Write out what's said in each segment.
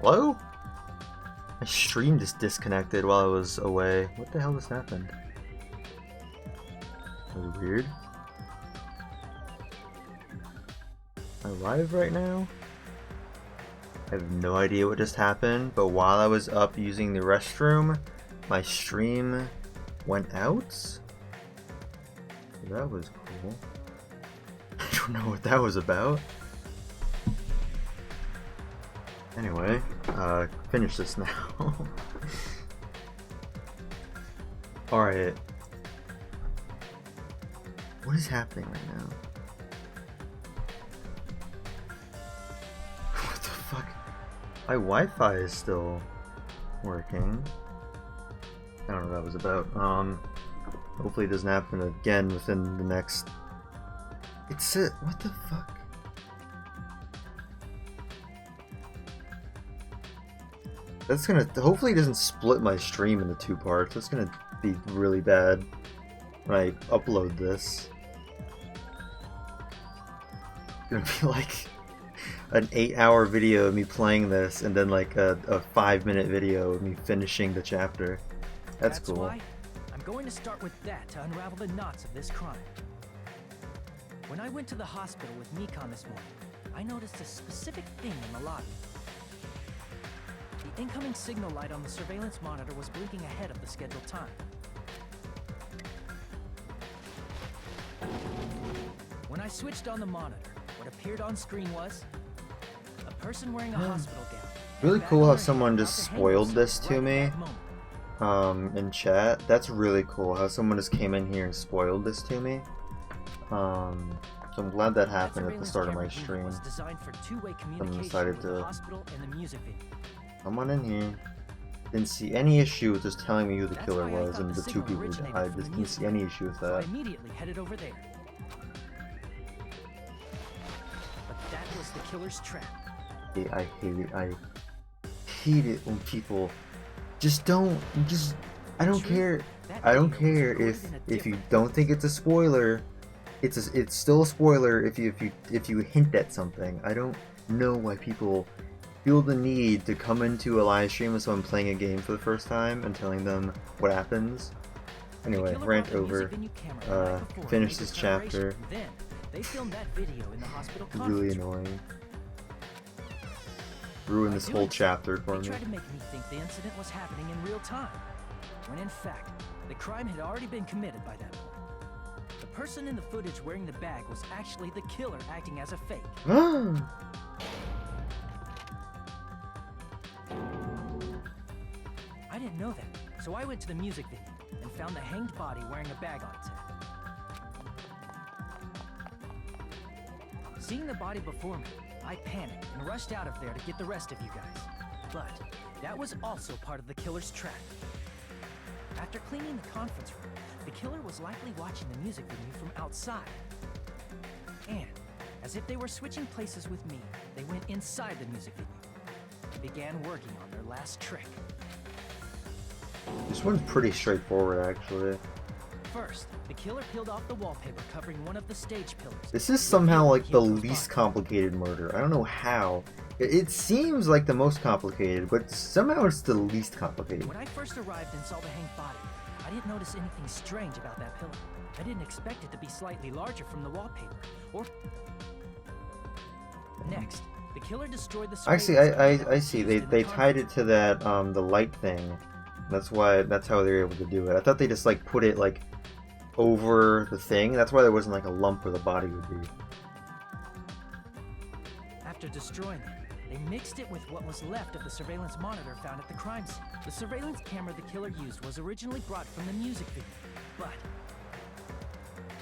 Hello? My stream just disconnected while I was away. What the hell just happened? That was weird. Am I live right now? I have no idea what just happened, but while I was up using the restroom, my stream went out? So that was cool. I don't know what that was about. Anyway, finish this now. Alright. What is happening right now? What the fuck? My Wi-Fi is still working. I don't know what that was about. Hopefully it doesn't happen again within the next... It's a... What the fuck? That's gonna... Hopefully it doesn't split my stream into two parts. That's gonna be really bad when I upload this. It's gonna be like an 8-hour video of me playing this and then like a 5-minute video of me finishing the chapter. That's cool. Why I'm going to start with that to unravel the knots of this crime. When I went to the hospital with Nikon this morning, I noticed a specific thing in the lobby. The incoming signal light on the surveillance monitor was blinking ahead of the scheduled time. When I switched on the monitor, what appeared on screen was a person wearing a hospital gown. Really cool how someone just spoiled this to me in chat. That's really cool how someone just came in here and spoiled this to me. So I'm glad that happened at the start of my stream. Someone decided to come on in here. Didn't see any issue with just telling me who the killer was and the two people who died. Just didn't see any issue with that. I immediately headed over there. But that was the killer's trap. I hate it. I hate it when people just don't. I don't care. I don't care if you don't think it's a spoiler. It's still a spoiler if you hint at something. I don't know why people feel the need to come into a live stream with someone playing a game for the first time and telling them what happens. Anyway, rant over. Finish this chapter. Really annoying. Ruin this whole chapter for me. They tried to make me think the incident was happening in real time, when in fact, the crime had already been committed by that point. The person in the footage wearing the bag was actually the killer acting as a fake. I didn't know that, so I went to the music venue and found the hanged body wearing a bag on its head. Seeing the body before me, I panicked and rushed out of there to get the rest of you guys. But that was also part of the killer's trap. After cleaning the conference room, the killer was likely watching the music venue from outside. And, as if they were switching places with me, they went inside the music venue and began working on their last trick. This one's pretty straightforward, actually. First, the killer peeled off the wallpaper covering one of the stage pillars. This is somehow like the least complicated murder. I don't know how. It seems like the most complicated, but somehow it's the least complicated. When I first arrived and saw the hanged body, I didn't notice anything strange about that pillar. I didn't expect it to be slightly larger from the wallpaper. Or next, the killer destroyed the. Actually, I see. They tied it to that the light thing. That's how they were able to do it. I thought they just like put it like over the thing. That's why there wasn't like a lump where the body would be. After destroying it, they mixed it with what was left of the surveillance monitor found at the crime scene. The surveillance camera the killer used was originally brought from the music video, but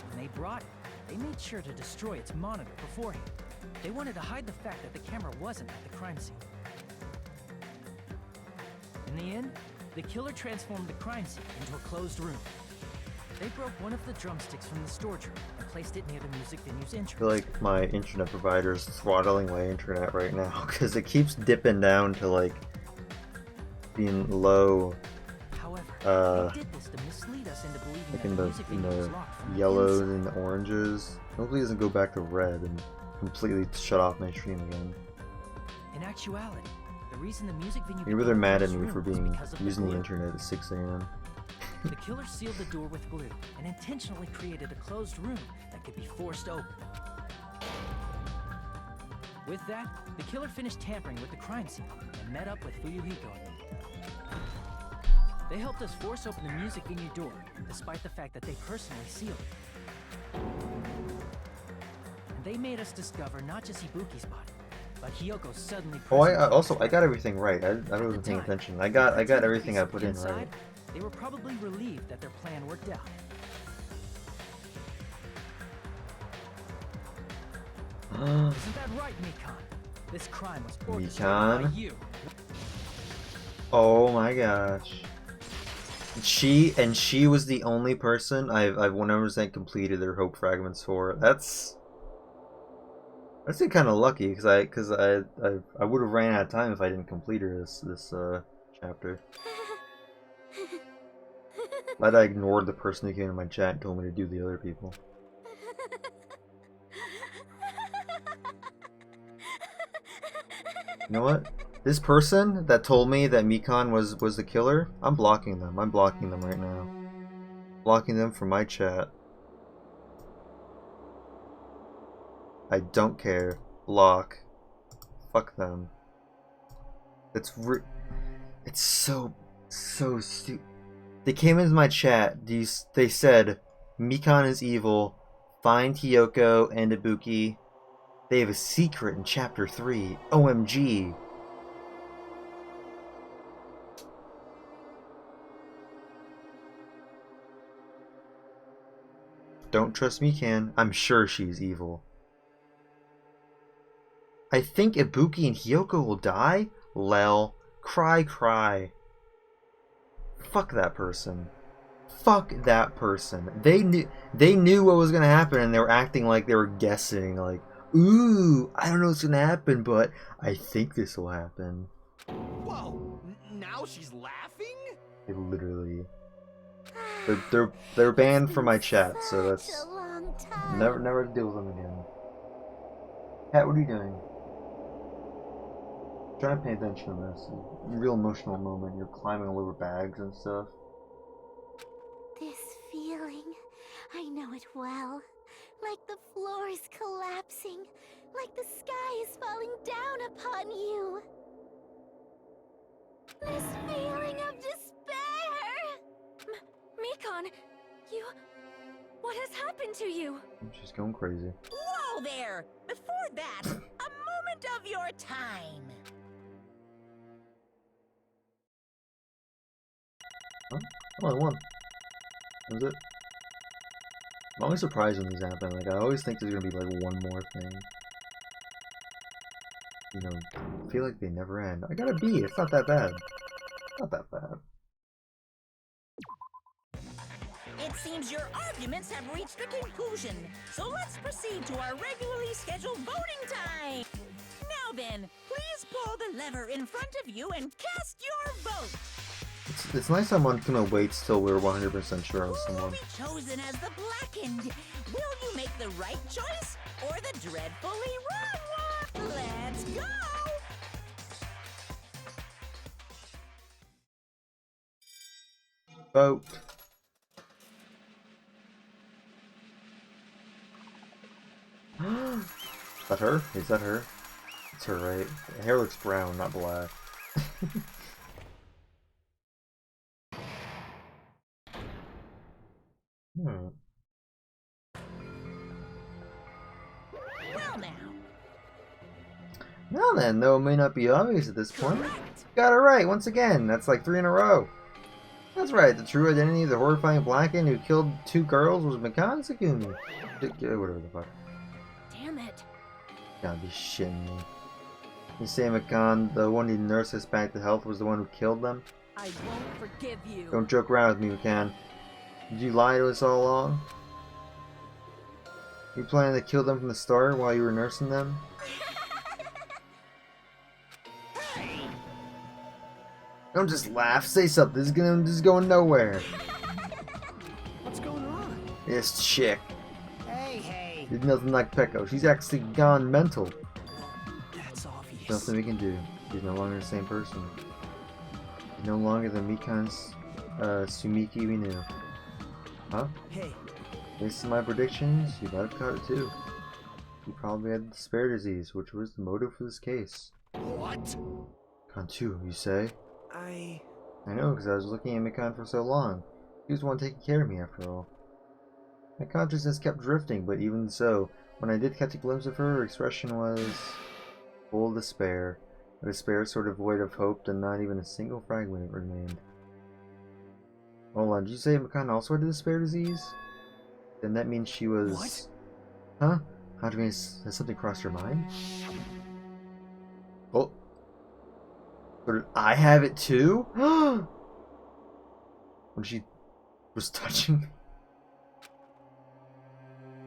when they brought it, they made sure to destroy its monitor beforehand. They wanted to hide the fact that the camera wasn't at the crime scene. In the end, the killer transformed the crime scene into a closed room. They broke one of the drumsticks from the storage room and placed it near the music venue's entrance. I feel like my internet provider is throttling my internet right now because it keeps dipping down to like being low. However, they did this to mislead us into believing like that in the music venue was the locked from the yellows inside. and the oranges. Hopefully it doesn't go back to red and completely shut off my stream again. In actuality, The reason the music venue Maybe they're mad at me for was being because of the using the glue. internet at 6 a.m. The killer sealed the door with glue and intentionally created a closed room that could be forced open. With that, the killer finished tampering with the crime scene and met up with Fuyuhiko and me. They helped us force open the music venue door, despite the fact that they personally sealed it. And they made us discover not just Ibuki's body, but Hyoko's suddenly Oh, present. I got everything right. I wasn't paying attention. I got everything I put in right. They were probably relieved that their plan worked out. Isn't that right, Mikan? This crime was orchestrated by you. Oh my gosh. She was the only person I've 100% completed their hope fragments for. That's kind of lucky because I would have ran out of time if I didn't complete her this chapter. Glad I ignored the person who came in my chat and told me to do the other people. You know what? This person that told me that Mikan was the killer, I'm blocking them. I'm blocking them right now. Blocking them from my chat. I don't care. Block. Fuck them. It's so stupid. They came into my chat. They said Mikan is evil. Find Hiyoko and Ibuki. They have a secret in chapter 3. OMG. Don't trust Mikan. I'm sure she's evil. I think Ibuki and Hiyoko will die? Lel. Cry, cry. Fuck that person. Fuck that person. They knew what was gonna happen and they were acting like they were guessing, like, ooh, I don't know what's gonna happen, but I think this will happen. Whoa, now she's laughing? They literally they're banned from my chat, so that's never deal with them again. Kat, what are you doing? Trying to pay attention to this. Real emotional moment. You're climbing all over bags and stuff. This feeling, I know it well. Like the floor is collapsing, like the sky is falling down upon you. This feeling of despair! Mikan, what has happened to you? She's going crazy. Whoa there! Before that, a moment of your time. Huh? Oh, I won. Was it? I'm always surprised when these happen. Like, I always think there's gonna be like one more thing. You know, I feel like they never end. I got a B. It's not that bad. Not that bad. It seems your arguments have reached a conclusion, so let's proceed to our regularly scheduled voting time. Now then, please pull the lever in front of you and cast your vote. It's nice someone can wait till we're 100% sure of Who will someone. be chosen as the blackened? Will you make the right choice or the dreadfully wrong one? Let's go! Vote. Is that her? Is that her? It's her, right? The hair looks brown, not black. Well now. Now then, though it may not be obvious at this point, Correct. got it right once again. That's like 3 in a row. That's right. The true identity of the horrifying Blackened who killed 2 girls was Mikan Sakumi. Whatever the fuck. Damn it. Gotta be shitting me. You say Mikan, the one who nursed us back to health, was the one who killed them? I won't forgive you. Don't joke around with me, Mikan. Did you lie to us all along? You planning to kill them from the start while you were nursing them? Don't just laugh. Say something. This is going nowhere. What's going on? This chick. Hey. She's nothing like Peko. She's actually gone mental. That's obvious. Nothing we can do. She's no longer the same person. She's no longer the Mikan's Sumiki we knew. Huh? Hey, Based on my predictions, you might have caught it too. You probably had the despair disease, which was the motive for this case. What? Kantu, you say? I know, because I was looking at Mikan for so long. He was the one taking care of me, after all. My consciousness kept drifting, but even so, when I did catch a glimpse of her, her expression was full of despair. A despair sort of void of hope, and not even a single fragment remained. Hold on, did you say Mikan also had the despair disease? Then that means she was... What? Huh? How do you mean, has something crossed your mind? Oh. But did I have it too? When she was touching me.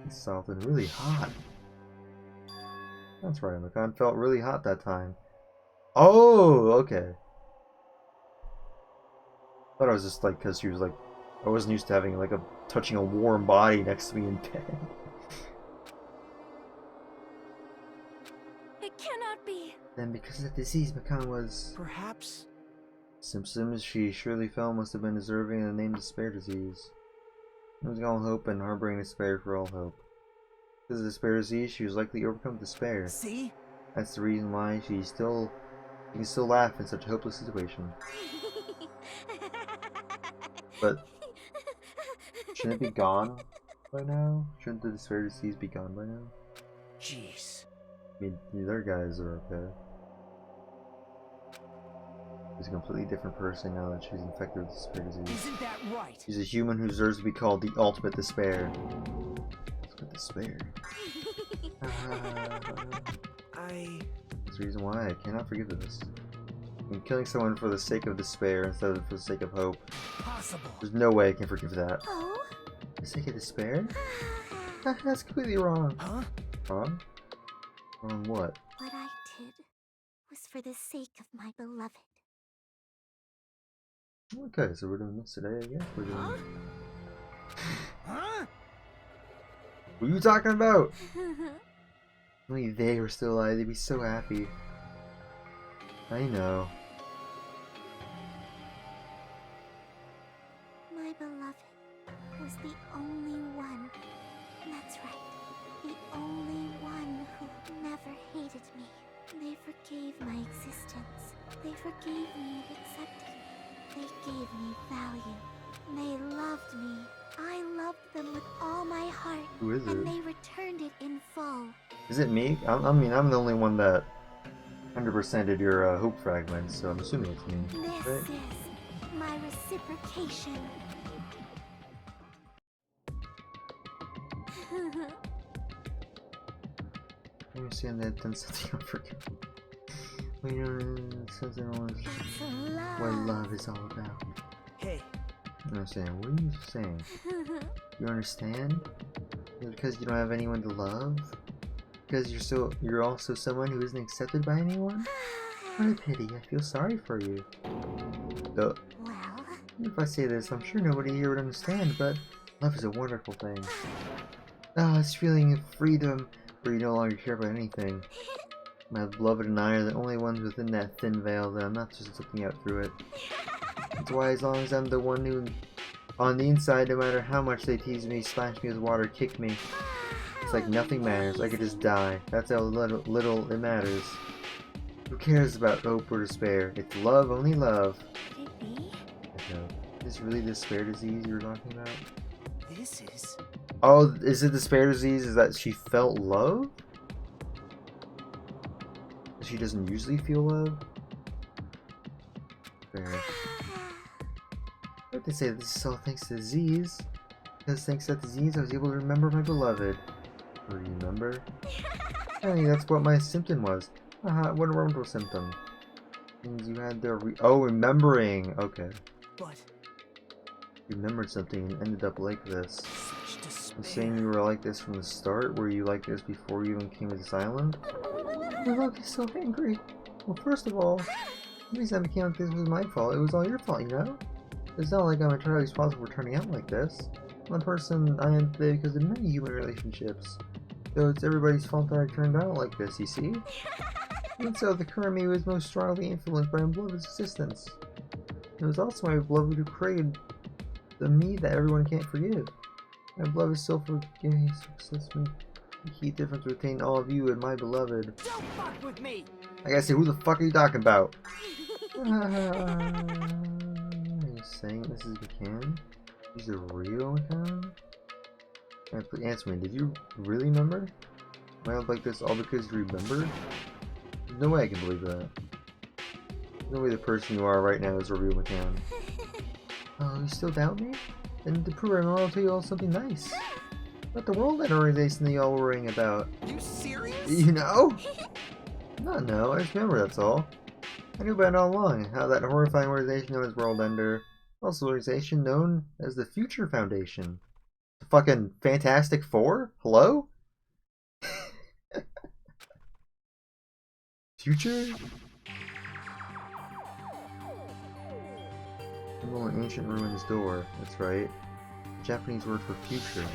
It's soft and really hot. That's right, Mikan felt really hot that time. Oh, okay. Thought I was just like, because she was like, I wasn't used to having like touching a warm body next to me in bed. It cannot be. Then because of the disease, Mikan was... perhaps. Symptoms she surely felt must have been deserving of the name despair disease. Losing all hope and harboring despair for all hope. Because of despair disease, she was likely to overcome despair. See? That's the reason why she can still laugh in such a hopeless situation. But shouldn't it be gone by now? Shouldn't the despair disease be gone by now? Jeez. I mean, the other guys are okay. She's a completely different person now that she's infected with despair disease. Isn't that right? She's a human who deserves to be called the ultimate despair. Ultimate despair. That's the reason why I cannot forgive this. I'm killing someone for the sake of despair instead of for the sake of hope. Possible. There's no way I can forgive that. Oh? For the sake of despair? That's completely wrong. Huh? Huh? Wrong what? What I did was for the sake of my beloved. Okay, so we're doing this today, I guess. We're doing... Huh? What are you talking about? If only they were still alive, they'd be so happy. I know. My beloved was the only one. That's right. The only one who never hated me. They forgave my existence. They forgave me and accepted me. They gave me value. They loved me. I loved them with all my heart. Who is and it? they returned it in full. Is it me? I mean, I'm the only one that 100%ed your hope fragments, so I'm assuming it's me. This Right? is my reciprocation. I understand that done something unforgivable. Well, you know, something was It's love. what love is all about. Hey. You know what I'm saying? What are you saying? You understand? Is it because you don't have anyone to love? Because you're also someone who isn't accepted by anyone? What a pity, I feel sorry for you. Though, Well, if I say this, I'm sure nobody here would understand, but love is a wonderful thing. Ah, it's feeling of freedom, where you no longer care about anything. My beloved and I are the only ones within that thin veil that I'm not just looking out through it. That's why as long as I'm the one who, on the inside, no matter how much they tease me, splash me with water, kick me, it's like nothing matters. I could just die. That's how little it matters. Who cares about hope or despair? It's love, only love. could it be? No. Is this really the despair disease you were talking about? This is... Oh, is it despair disease? Is that she felt love? She doesn't usually feel love? Fair. But they say this is all thanks to disease. Because thanks to that disease, I was able to remember my beloved. Remember? Hey, that's what my symptom was. Haha, what a wonderful symptom. Means you had the remembering. Okay. But... You remembered something and ended up like this. such despair. You're saying you were like this from the start? Were you like this before you even came to this island? My love is so angry. Well, first of all, the reason I became like this was my fault. It was all your fault, you know? It's not like I'm entirely responsible for turning out like this. I'm the person I am today because of many human relationships. So it's everybody's fault that I turned out like this, you see? Even so, the current me was most strongly influenced by my beloved's existence. It was also my beloved who created the me that everyone can't forgive. My beloved self-forgiving success made the key difference between all of you and my beloved. Don't fuck with me! I gotta say, who the fuck are you talking about? Are you saying this is McCann? He's a real McCann? Answer me, did you really remember? Am I like this all because you remembered? There's no way I can believe that. There's no way the person you are right now is a real McCann. Oh, you still doubt me? Then to prove it, I'll tell you all something nice. About the world that organization that you all were worrying about. You serious? You know? No, I just remember, that's all. I knew about it all along, how that horrifying organization known as World Ender, also an organization known as the Future Foundation. The fucking Fantastic Four? Hello? Future? Symbol an ancient ruins door, that's right. Japanese word for future.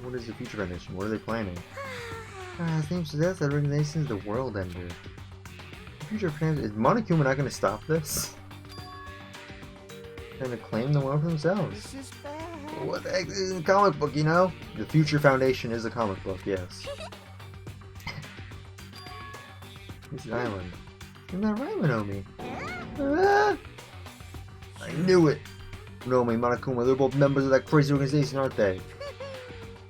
What is the Future Foundation? What are they planning? Its name suggests that organization is the World Ender. The Future Foundation is Monokuma not going to stop this? They're going to claim the world for themselves. This is bad. What the heck? This is a comic book, you know? The Future Foundation is a comic book, yes. This is Island. Isn't that right, Monomi? Ah! I knew it! Monomi and Monokuma, they're both members of that crazy organization, aren't they?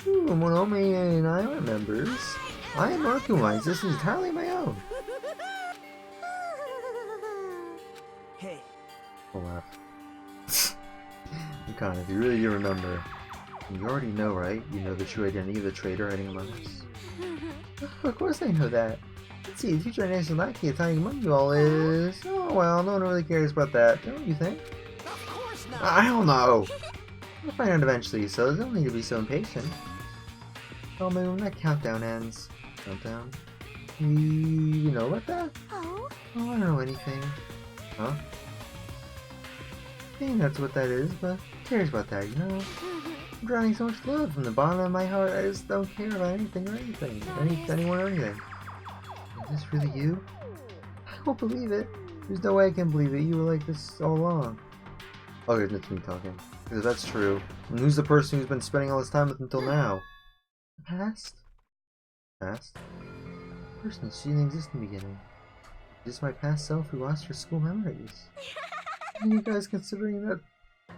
Ooh, Monomi and I are members. I am Monokuma, my existence is entirely my own. Hey, I'll laugh. Mikana, if you really do remember, you already know, right? You know the true identity of the traitor hiding among us. Of course I know that. Let's see, the future identity of Lucky hiding among you all is... Oh well, no one really cares about that, don't you think? Of course not. I don't know. We'll find out eventually, so there's no need to be so impatient. Oh man, when that countdown ends... Countdown? You know about that? Oh? Oh, I don't know anything. Huh? I think that's what that is, but who cares about that, you know? I'm drowning so much love from the bottom of my heart, I just don't care about anything or anything. Anyone or anything. Is this really you? I won't believe it. There's no way I can believe it. You were like this all along. Okay, that's me talking. Because if that's true, and who's the person who's been spending all this time with until now? The past? Past? The person she didn't exist in the beginning. Is this my past self who lost her school memories? Are you guys considering that?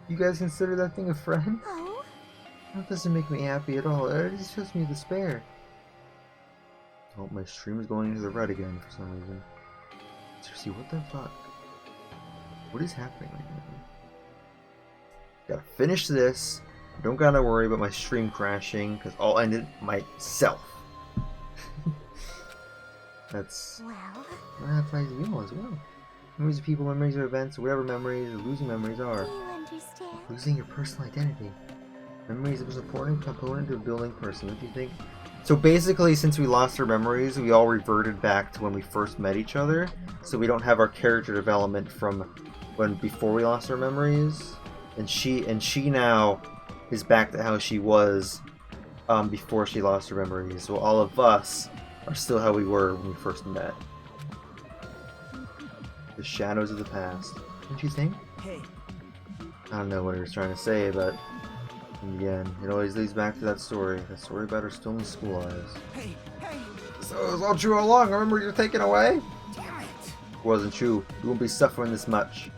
You guys consider that thing a friend? Oh? That doesn't make me happy at all. It just shows me despair. Oh, my stream is going into the red again for some reason. Seriously, what the fuck? What is happening right now? Gotta finish this. Don't gotta worry about my stream crashing, because I'll end it myself. That's... Well... That applies to you all as well. Memories of people, memories of events, whatever memories or losing memories are. Do you understand? Losing your personal identity. Memory is the most important component of building person, don't you think? So basically, since we lost our memories, we all reverted back to when we first met each other. So we don't have our character development from when before we lost our memories. And she now is back to how she was before she lost her memories. So all of us are still how we were when we first met. The shadows of the past. Don't you think? hey, I don't know what he was trying to say, but in the end, it always leads back to that story about her stolen school eyes. Hey, hey! So it was all true all along. I remember you were taken away. Damn it! It wasn't true. You won't be suffering this much.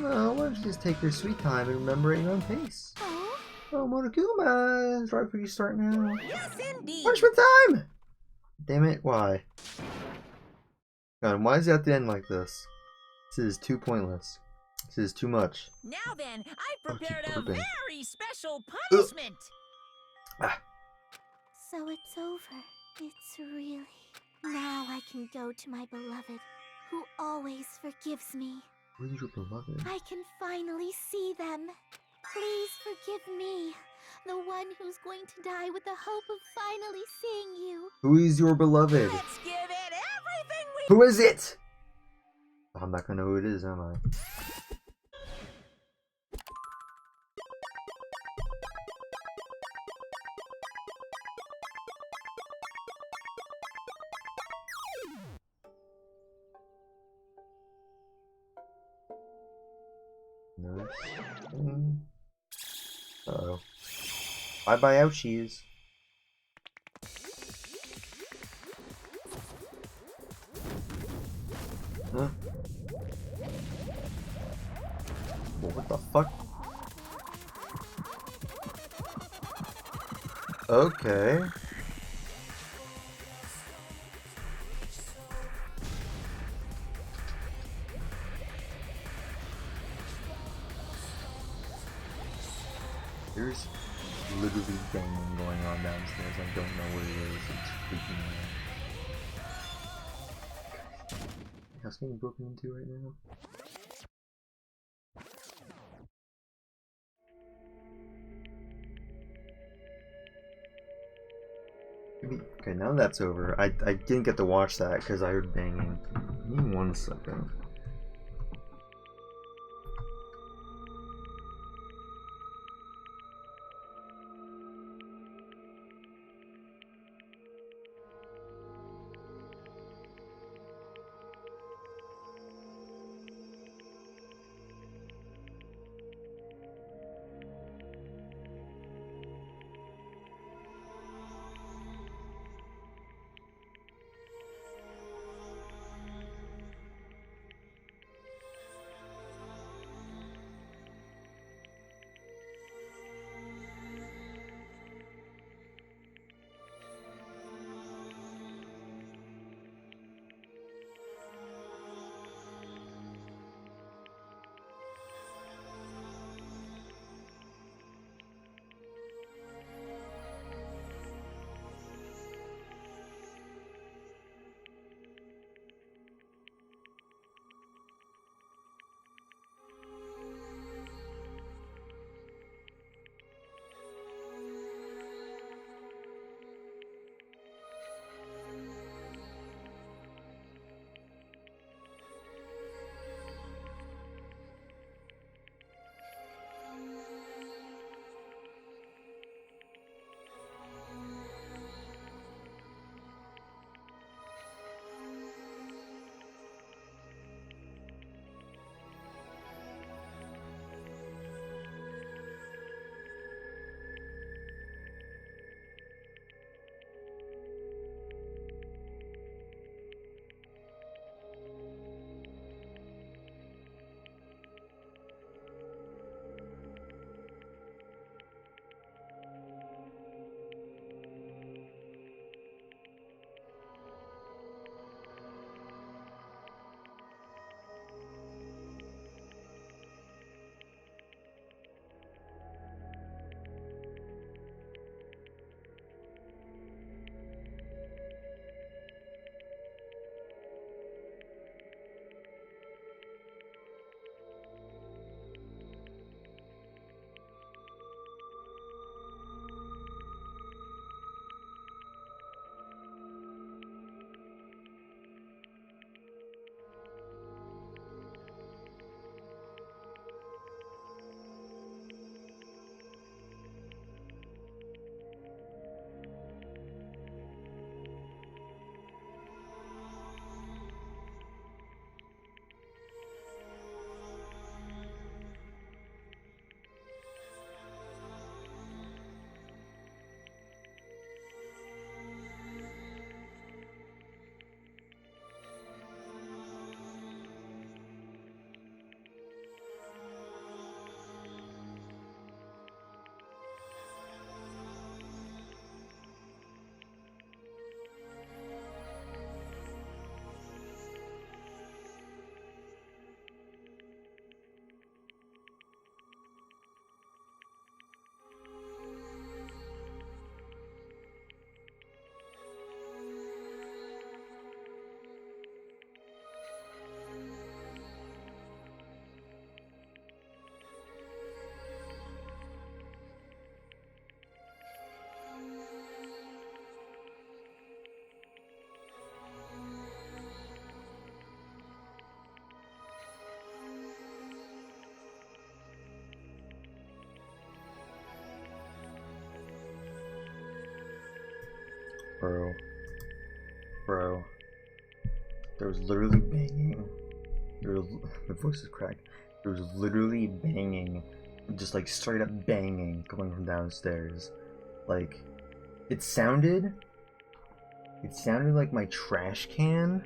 Well, why don't you just take your sweet time and remember at your own pace? Oh? Oh, Monokuma, it's right for you to start now. Yes, indeed. Punishment time! Damn it, why? God, why is it at the end like this? This is too pointless. This is too much. Now then, I I'll keep prepared a burping. very special punishment. So it's over. It's really... Now I can go to my beloved, who always forgives me. Where's your beloved? I can finally see them. Please forgive me, the one who's going to die with the hope of finally seeing you. Who is your beloved? Let's give it everything we... Who is it? I'm not gonna know who it is, am I? Nurse. Uh-oh. Bye-bye ouchies. Huh? Well, what the fuck? Okay. There's literally banging going on downstairs. I don't know what it is. It's freaking me out. House getting broken into right now. Okay, now that's over. I didn't get to watch that because I heard banging. Give me 1 second. Bro. Bro. There was literally banging. The voice is cracked. It was literally banging, just like straight up banging coming from downstairs. Like, it sounded like my trash can,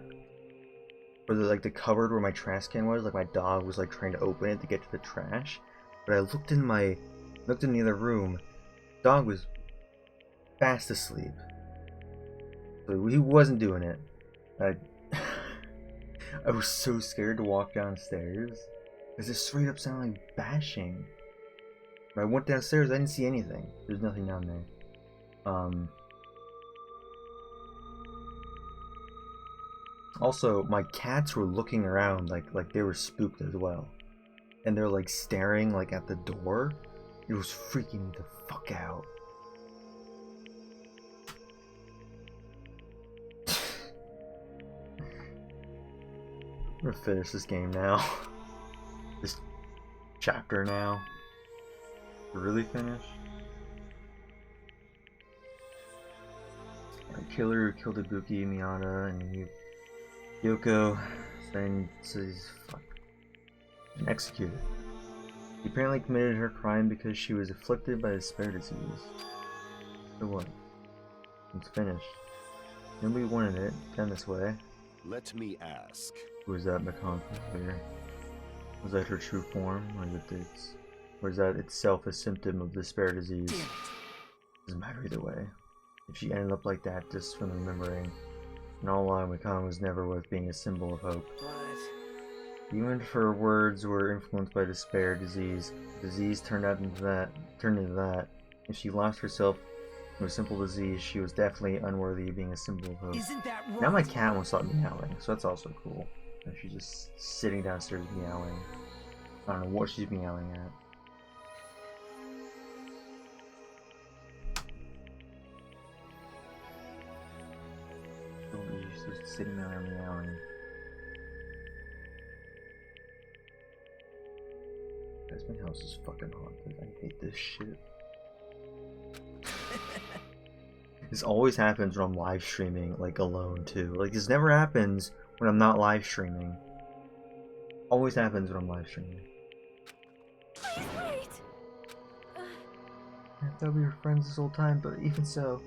or the cupboard where my trash can was, like my dog was like trying to open it to get to the trash. But I looked in the other room, dog was fast asleep. So he wasn't doing it. I was so scared to walk downstairs because it straight up sounded like bashing. When I went downstairs, I didn't see anything. There's nothing down there. Also, my cats were looking around like they were spooked as well, and they're like staring like at the door. It was freaking me the fuck out. I'm gonna finish this game now. This chapter now. Really finish? The killer who killed Ibuki, Miyata, and Yoko says fuck. And executed. He apparently committed her crime because she was afflicted by the spare disease. So what? It's finished. Nobody wanted it done this way. Let me ask. Was that McConnell here? Was that her true form, or is that itself a symptom of the spare disease? Doesn't matter either way. If she ended up like that just from remembering, in all along, McConnell was never worth being a symbol of hope. Even if her words were influenced by despair, disease turned into that. If she lost herself to a simple disease, she was definitely unworthy of being a symbol of hope. Isn't that right? Now my cat won't stop meowing, so that's also cool. And she's just sitting downstairs meowing. I don't know what she's meowing at. She's just sitting there meowing. Guys, my house is fucking haunted. I hate this shit. This always happens when I'm live streaming, like alone too. Like this never happens when I'm not live streaming. Always happens when I'm live streaming. Please wait. I thought we were friends this whole time, but even so.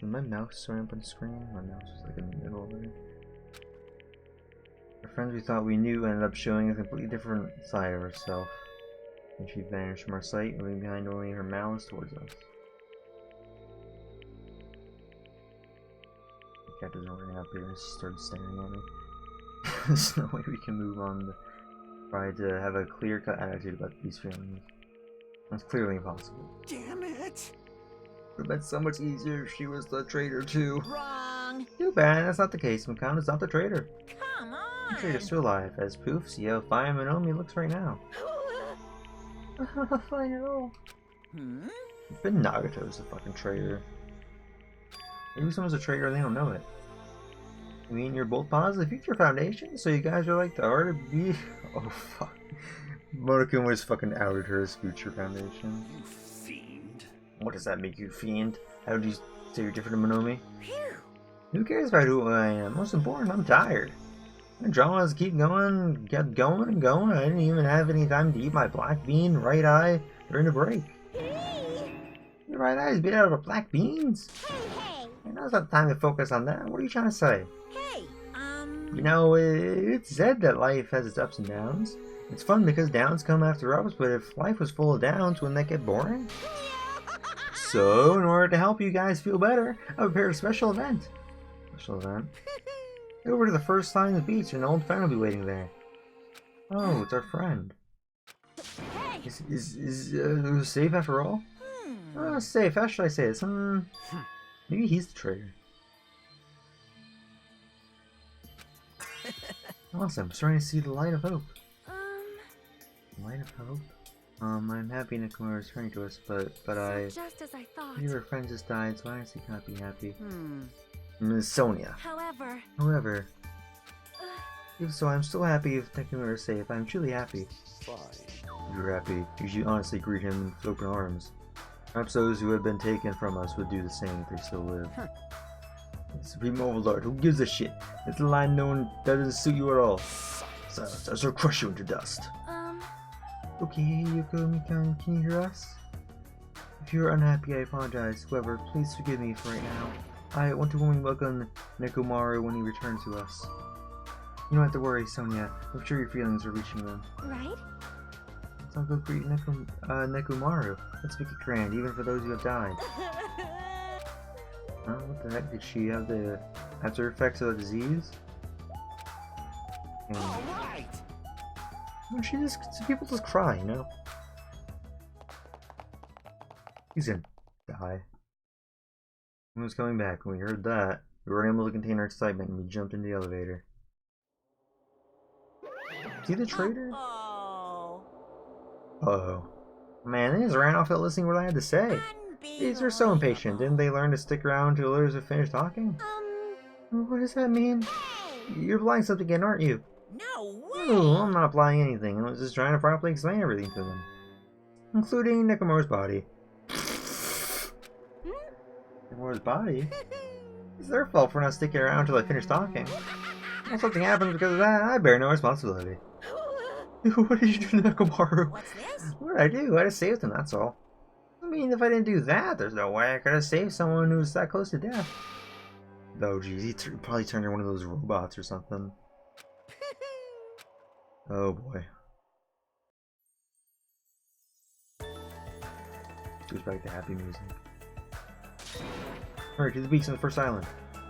Is my mouse showing up on the screen? My mouse is like in the middle of it. The friends we thought we knew ended up showing a completely different side of herself. And she vanished from our sight, leaving behind only her malice towards us. The cat doesn't run up here and started staring at me. There's no way we can move on to try to have a clear-cut attitude about these feelings. That's clearly impossible. Damn it! It would have been so much easier if she was the traitor too. Wrong. Too bad, that's not the case. McConnell's not the traitor. Come on. The traitor's still alive. As poof, see how fine Minomi looks right now. I know. But Nagato's the fucking traitor. Maybe someone's a traitor and they don't know it. You mean you're both positive future foundation? So you guys are like the art of be. Oh fuck. Monokuma was fucking outed her as future foundation. You fiend. What does that make you, fiend? How do you say you're different than Minomi? Phew. Who cares about who I am? Most important, I'm tired. My dramas keep going, kept going and going. I didn't even have any time to eat my black bean right eye during the break. Hey. Your right eye's beat out of black beans? Hey. And now's not the time to focus on that. What are you trying to say? Hey. You know, it's said that life has its ups and downs. It's fun because downs come after ups, but if life was full of downs, wouldn't that get boring? So, in order to help you guys feel better, I prepared a special event. Get over to the first line of the beach, and an old friend will be waiting there. Oh, it's our friend. Hey. Is it safe after all? Oh, safe. How should I say this? Maybe he's the traitor. Awesome. Starting to see the light of hope. Light of hope? I'm happy Nakamura is returning to us, but I... Just as I thought. Your friend just died, so I honestly can't be happy. Ms. Sonia. However... If so, I'm still happy if Nakamura is safe. I'm truly happy. Fine. If you're happy, you should honestly greet him with open arms. Perhaps those who have been taken from us would do the same if they still live. Supreme Overlord, who gives a shit? It's a line known doesn't suit you at all. So crush you into dust. Okay, Yoko, Mikan, can you hear us? If you're unhappy, I apologize. However, please forgive me for right now. I want to warmly welcome Nekomaru when he returns to us. You don't have to worry, Sonia. I'm sure your feelings are reaching them. Right? Let's all go greet Nekomaru. Let's make it grand, even for those who have died. What the heck? Did she have the after effects of the disease? And Alright! people just cry, you know? He's gonna die. When was coming back? When we heard that, we were unable to contain our excitement and we jumped into the elevator. Is he the traitor? Oh. Uh-oh. Man, they just ran off without listening to what I had to say. These are so impatient. Didn't they learn to stick around till others have finished talking? What does that mean? You're applying something again, aren't you? No way! No, I'm not applying anything. I was just trying to properly explain everything to them. Including Nekomaru's body. Nekomaru's body? It's their fault for not sticking around until I finish talking. If something happens because of that, I bear no responsibility. What did you do to Nekomaru? What's this? What did I do? I just saved him, that's all. I mean, if I didn't do that, there's no way I could have saved someone who was that close to death. Oh, geez, he probably turned into one of those robots or something. Oh, boy. Goes back to happy music. Alright, to the beach on the first island.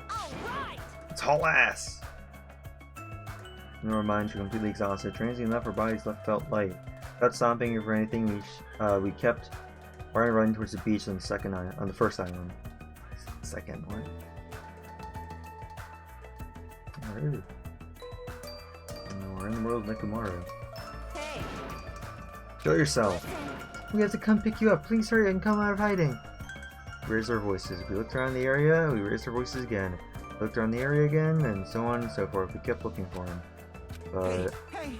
Alright! It's haul ass! In our minds were completely exhausted. Strangely enough, our bodies felt light. Without stopping for anything, we kept running towards the beach on the first island. Second one. Alright. We're in the world of Nekomaru. Hey! Kill yourself! We have to come pick you up. Please hurry and come out of hiding. We raised our voices. We looked around the area, we raised our voices again. We looked around the area again, and so on and so forth. We kept looking for him. But Hey!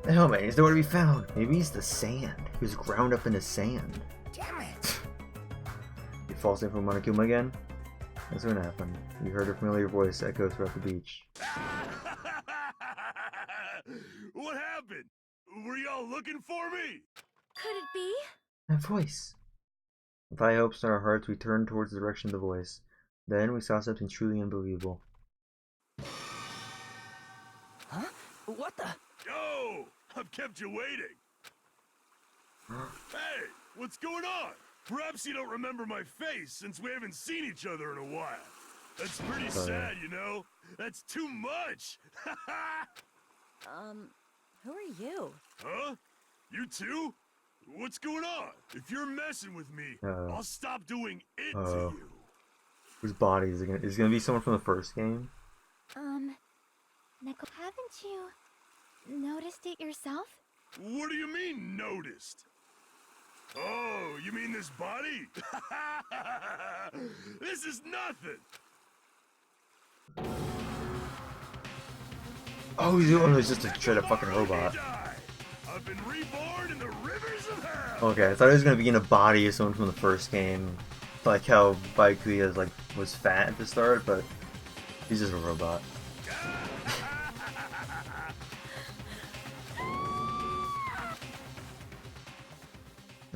oh man, he's nowhere to be found. Maybe he's the sand. He was ground up into sand. Damn it! He falls in from Monokuma again. That's what happened. We heard a familiar voice echo throughout the beach. What happened? Were y'all looking for me? Could it be? That voice. With high hopes in our hearts, we turned towards the direction of the voice. Then we saw something truly unbelievable. Huh? What the? Yo! I've kept you waiting. Hey! What's going on? Perhaps you don't remember my face since we haven't seen each other in a while. That's pretty sad, you know? That's too much! Who are you? Huh? You too? What's going on? If you're messing with me, I'll stop doing it to you. Whose body is it gonna? Is it gonna be someone from the first game? Neko, haven't you noticed it yourself? What do you mean, noticed? Oh, you mean this body? This is nothing! Oh, he's the one who's just a shred of fucking robot. I've been reborn in the rivers of hell. Okay, I thought he was gonna be in a body of someone from the first game, like how Baikuya was fat at the start, but he's just a robot.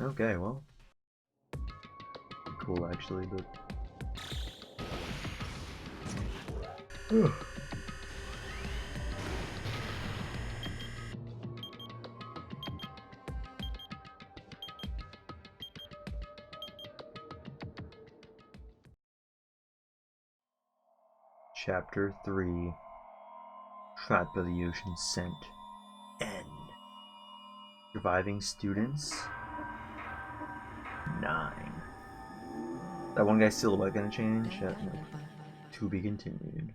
Okay, well, cool actually, but. Whew. Chapter 3 Trapped by the Ocean Scent. End. Surviving students 9. That one guy's silhouette gonna change? No. To be continued.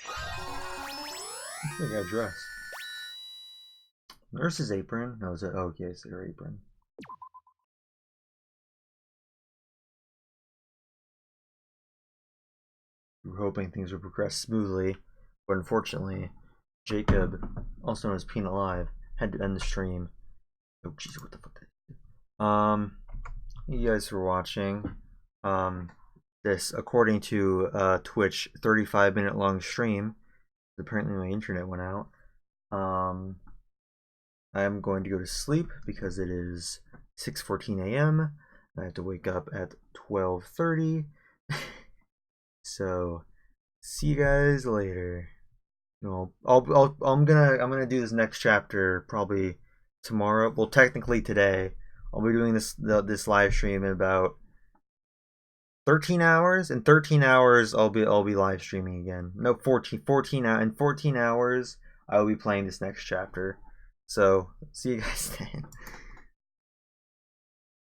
I got a dress. Nurse's apron? No, is it? Oh, okay, it's their apron. We were hoping things would progress smoothly, but unfortunately, Jacob, also known as Peanut Alive, had to end the stream. Oh jeez, what the fuck did I do? You guys for watching. this, according to Twitch, 35-minute long stream. Apparently my internet went out. I am going to go to sleep because it is 6:14 a.m. I have to wake up at 12:30. So, see you guys later. No, I'm gonna do this next chapter probably tomorrow. Well, technically today. I'll be doing this live stream in about 13 hours. In 13 hours, I'll be live streaming again. No, 14 hours. In 14 hours, I will be playing this next chapter. So, see you guys then.